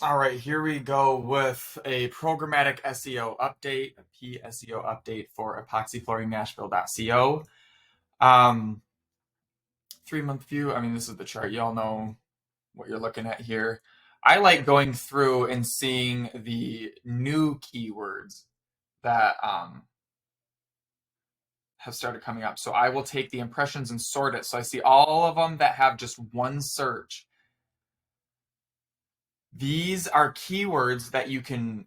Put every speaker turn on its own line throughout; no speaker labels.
All right, here we go with a programmatic SEO update, a PSEO update for epoxyflooringnashville.co. 3-month view. I mean, this is the chart. You all know what you're looking at here. I like going through and seeing the new keywords that have started coming up. So I will take the impressions and sort it. So I see all of them that have just one search. These are keywords that you can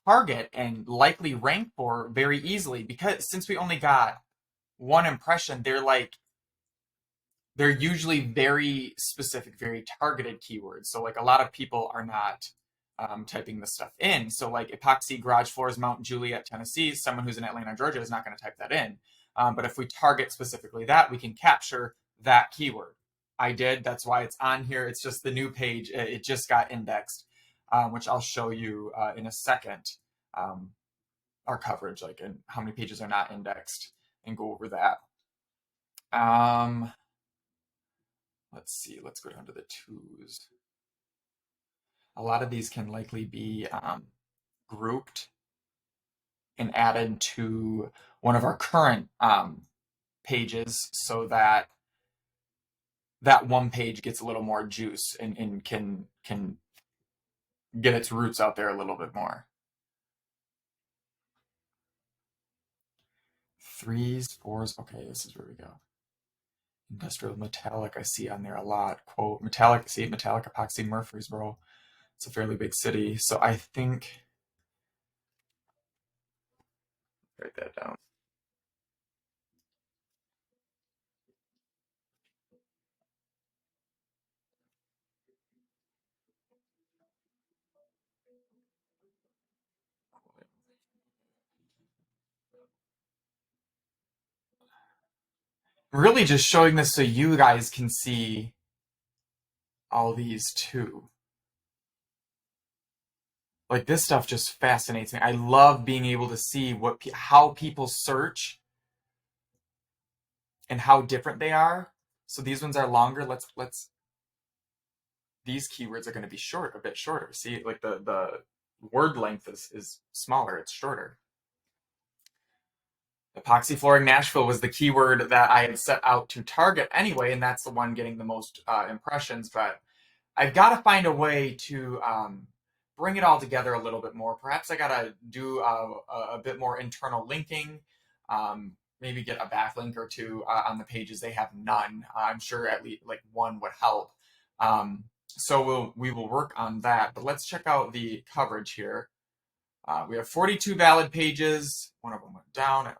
target and likely rank for very easily, because since we only got one impression, they're usually very specific, very targeted keywords. So like a lot of people are not typing this stuff in. So like epoxy garage floors, Mount Juliet, Tennessee, someone who's in Atlanta, Georgia is not going to type that in. But if we target specifically that, we can capture that keyword. I did. That's why it's on here. It's just the new page. It just got indexed, which I'll show you in a second. Our coverage, like, and how many pages are not indexed, and go over that. Let's see. Let's go down to the twos. A lot of these can likely be grouped and added to one of our current pages, so that that one page gets a little more juice and can get its roots out there a little bit more. Threes, fours. Okay, this is where we go. Industrial metallic, I see on there a lot. Quote, metallic, see, metallic epoxy Murfreesboro. It's a fairly big city. So I think, write that down. Really just showing this so you guys can see all these too. Like, this stuff just fascinates me. I love being able to see how people search and how different they are. So these ones are longer. These keywords are going to be a bit shorter. See, like the word length is smaller. It's shorter. Epoxy flooring Nashville was the keyword that I had set out to target anyway, and that's the one getting the most impressions. But I've got to find a way to bring it all together a little bit more. Perhaps I got to do a bit more internal linking. Maybe get a backlink or two on the pages. They have none. I'm sure at least like one would help. So we will work on that. But let's check out the coverage here. We have 42 valid pages. One of them went down.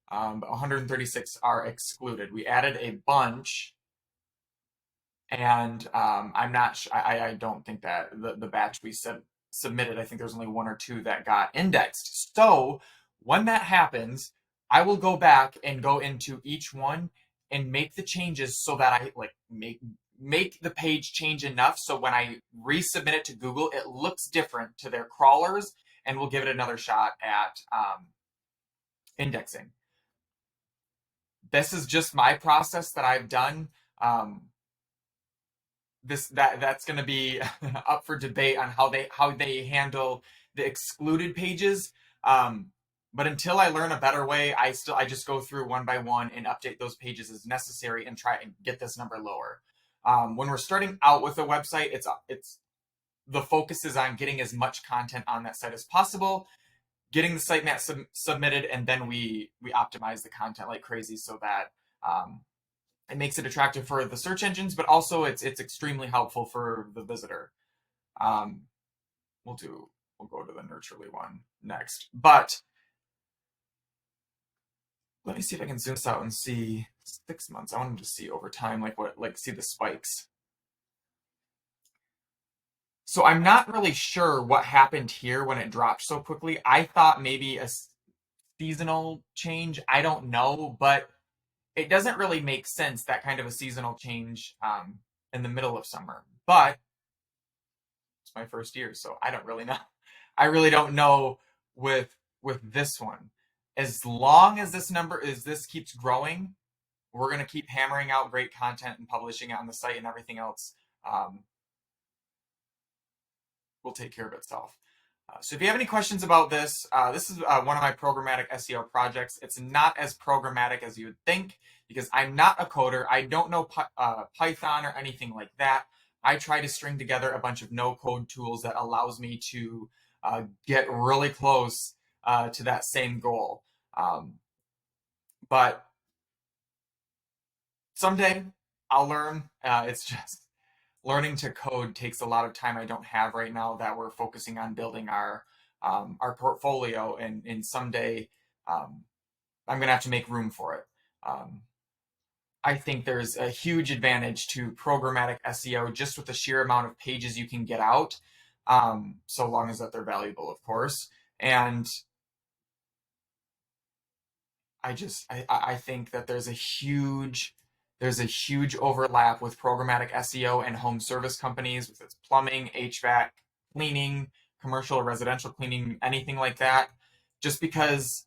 136 are excluded. We added a bunch, and I'm not. I don't think that the batch we submitted. I think there's only one or two that got indexed. So when that happens, I will go back and go into each one and make the changes so that I like make the page change enough so when I resubmit it to Google, it looks different to their crawlers, and we'll give it another shot at indexing. This is just my process that I've done. That's going to be up for debate on how they handle the excluded pages. But until I learn a better way, I just go through one by one and update those pages as necessary and try and get this number lower. When we're starting out with a website, it's the focus is on getting as much content on that site as possible, getting the sitemap submitted, and then we optimize the content like crazy so that it makes it attractive for the search engines, but also it's extremely helpful for the visitor. We'll go to the nurturely one next, but let me see if I can zoom this out and see 6 months. I want to see over time, see the spikes. So I'm not really sure what happened here when it dropped so quickly. I thought maybe a seasonal change. I don't know, but it doesn't really make sense, that kind of a seasonal change in the middle of summer. But it's my first year, so I don't really know. I really don't know with this one. As long as this keeps growing, we're going to keep hammering out great content and publishing it on the site and everything else. will take care of itself. So if you have any questions about this, this is one of my programmatic SEO projects. It's not as programmatic as you would think because I'm not a coder. I don't know Python or anything like that. I try to string together a bunch of no-code tools that allows me to get really close to that same goal. But someday I'll learn. It's just learning to code takes a lot of time I don't have right now that we're focusing on building our portfolio, and someday I'm gonna have to make room for it. I think there's a huge advantage to programmatic SEO just with the sheer amount of pages you can get out, so long as that they're valuable, of course. And I think that there's a huge overlap with programmatic SEO and home service companies with its plumbing, HVAC, cleaning, commercial or residential cleaning, anything like that. Just because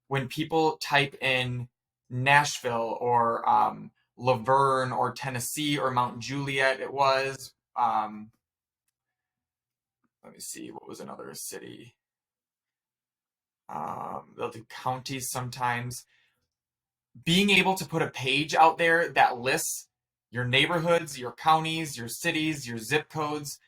when people type in Nashville or Laverne or Tennessee or Mount Juliet, it was let me see, what was another city? They'll do counties sometimes. Being able to put a page out there that lists your neighborhoods, your counties, your cities, your zip codes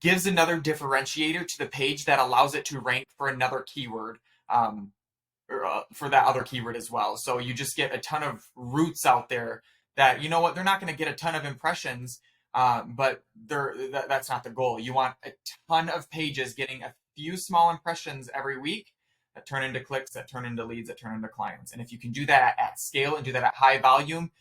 gives another differentiator to the page that allows it to rank for another keyword, or for that other keyword as well. So you just get a ton of routes out there that, you know what, they're not going to get a ton of impressions, but that's not the goal. You want a ton of pages getting a few small impressions every week that turn into clicks, that turn into leads, that turn into clients. And if you can do that at scale and do that at high volume,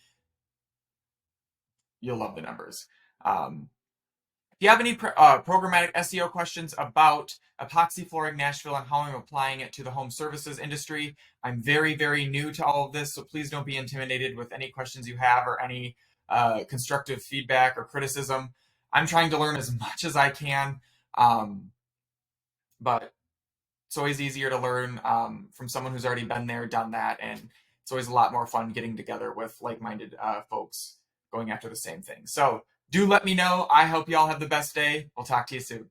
you'll love the numbers. If you have any programmatic SEO questions about epoxy flooring Nashville and how I'm applying it to the home services industry, I'm very, very new to all of this, so please don't be intimidated with any questions you have or any constructive feedback or criticism. I'm trying to learn as much as I can, but it's always easier to learn from someone who's already been there, done that, and it's always a lot more fun getting together with like-minded folks going after the same thing. So do let me know. I hope y'all have the best day. We'll talk to you soon.